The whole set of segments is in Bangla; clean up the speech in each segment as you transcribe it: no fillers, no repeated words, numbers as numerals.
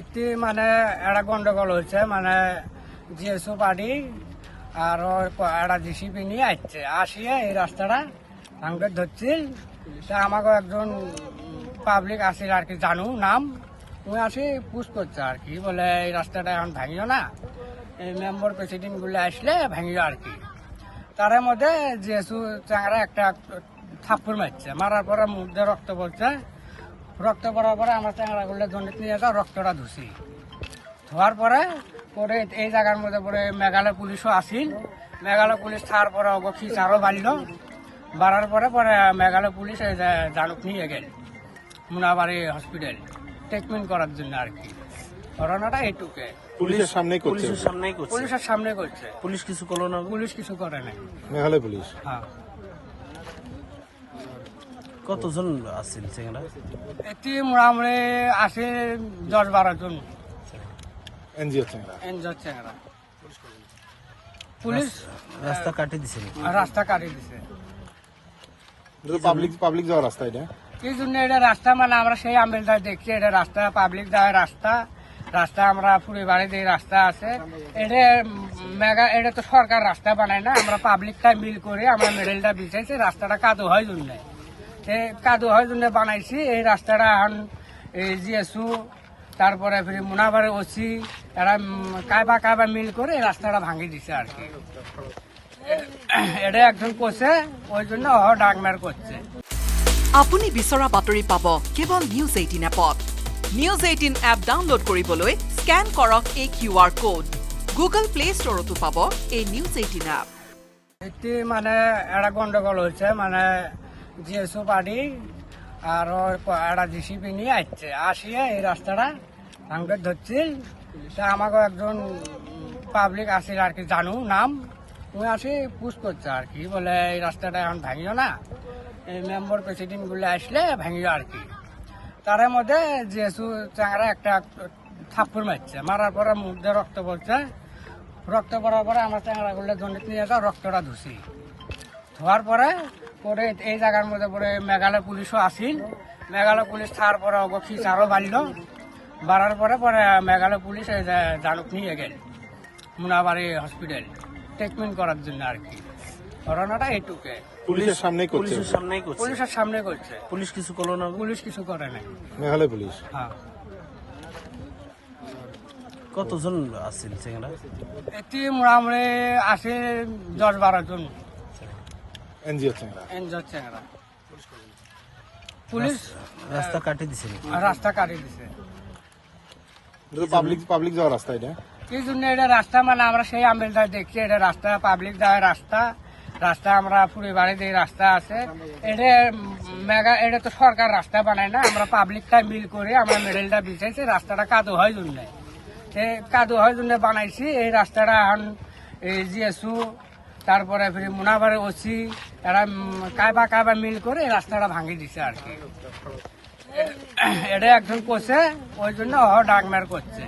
এটি মানে একটা গন্ডগোল হয়েছে মানে জিএসও পার্টি আর একটা জিসিপি নিয়ে আসিয়ে এই রাস্তাটা ভাঙতে ধরছিল। তা আমাকে একজন পাবলিক আসিল আর কি, জানু নাম, উনি আসি পুশ করছে আর কি, বলে এই রাস্তাটা এখন ভাঙিও না, এই মেম্বার প্রেসিডেন্ট গুলো আসলে ভাঙিও আর কি। তার মধ্যে জিএসও চাংরা একটা থাপ্পড় মারছে, মারার পরে মুখ দিয়ে রক্ত পড়ছে। রক্ত পড়ার পরে আমরা চাংরা গুলো দণ্ডিত নিয়ে যাও, রক্তটা ধুছি। ধোয়ার পরে পরে এই জায়গার মধ্যে পরে মেঘালয় পুলিশও আসিল। মেঘালয় পুলিশ থার পরে খিচ আরও বাড়ার পরে পরে মেঘালয় পুলিশ এই জানুক নিয়ে গেল মুনাবাড়ি হসপিটাল ট্রিটমেন্ট করার জন্য আর কি। ঘটনাটা এইটুকে পুলিশের সামনেই করছে। পুলিশের সামনে করছে। পুলিশ কিছু করলো না? পুলিশ কিছু করে নাই। মেঘালয় পুলিশ। হ্যাঁ। কতজন আসছিল সেখানে? এটি মোটামুটি আছে 10-12 জন এনজিও চেংরা। এনজয় চেংরা। পুলিশ রাস্তা কাটি দিছে। রাস্তা কাটিয়ে দিছে। পাবলিক যাওয়ার রাস্তা এটা। কি জন্য এটা রাস্তা মানে আমরা সেই আম্বেলটা দেখছি, এটা রাস্তা পাবলিক দেওয়ার রাস্তা আমরা ফুরি বাড়ি দিয়ে রাস্তা আছে। এটা তো সরকার রাস্তা বানায় না, আমরা পাবলিকটা মিল করে আমরা মেডেলটা বিছাইছি, রাস্তাটা কাদো হয় জন্য কাদো হয় জন্য বানাইছি। এই রাস্তাটা এখন এই জিএসও তারপরে মুনাবারে ওসি এরা কায়বা মিল করে এই রাস্তাটা ভাঙি দিছে আর কি। এটা একজন করছে, ওই জন্য ডাকমার করছে। আপুনি বিচৰা বাতৰি পাব কেৱল নিউজ 18 এপত। নিউজ 18 এপ ডাউনলোড কৰিবলৈ স্কেন কৰক এই QR কোড। গুগল প্লে ষ্টৰতো পাব এই নিউজ 18 এপ। এটি মানে একটা গন্ডগোল হয়েছে মানে জিএসও পার্টি আর একটা জিসিপি নিয়ে আসিয়ে এই রাস্তাটা ভাঙতে ধরছিল। তা আমাকে একজন পাবলিক আসিল আর কি, জানু নাম, উনি আসি পুশ করছে আর কি, বলে এই রাস্তাটা এখন ভাঙিও না, এই মেম্বার প্রেসিডেন্ট গুলো আসলে ভাঙিও আর কি। তার মধ্যে জিএসও চাংরা একটা থাপ্পড় মারছে, মারার পরে মুখ দিয়ে রক্ত পড়ছে। রক্ত পড়ার পরে আমরা চাংরা গুলো দণ্ডিত নিয়ে যাও, রক্তটা ধুছি। ধোয়ার পরে পরে এই জায়গার মধ্যে পরে মেঘালয় পুলিশও আসিল। মেঘালয় পুলিশ থার পরে খিচ আরও বাড়ার পরে পরে মেঘালয় পুলিশ এই জানুক নিয়ে গেল মুনাবাড়ি হসপিটাল ট্রিটমেন্ট করার জন্য আর কি। ঘটনাটা এইটুকে পুলিশের সামনেই করছে। পুলিশের সামনে করছে। পুলিশ কিছু করলো না? পুলিশ কিছু করে নাই। মেঘালয় পুলিশ। হ্যাঁ। কতজন আসছিল সেখানে? এটি মোটামুটি আছে 10-12 জন এনজিও চেংরা। এনজয় চেংরা। পুলিশ রাস্তা কাটি দিছে। রাস্তা কাটিয়ে দিছে। পাবলিক যাওয়ার রাস্তা এটা। কি জন্য এটা রাস্তা মানে আমরা সেই আম্বেলটা দেখছি, এটা রাস্তা পাবলিক দেওয়ার রাস্তা আমরা ফুরি বাড়ি দিয়ে রাস্তা আছে। এটা তো সরকার রাস্তা বানায় না, আমরা পাবলিকটা মিল করে আমরা মেডেলটা বিছাইছি, রাস্তাটা কাদো হয় জন্য কাদো হয় জন্য বানাইছি। এই রাস্তাটা এখন এই জিএসও তারপরে মুনাবারে ওসি এরা কায়বা মিল করে এই রাস্তাটা ভাঙি দিছে আর কি। এটা একজন করছে, ওই জন্য ডাকমার করছে।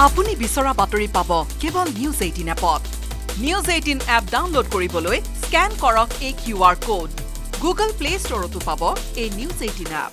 আপুনি বিচৰা বাতৰি পাব কেৱল নিউজ 18 এপত। নিউজ 18 এপ ডাউনলোড কৰিবলৈ স্কেন কৰক এই QR কোড। গুগল প্লে ষ্টৰতো পাব এই নিউজ 18 এপ।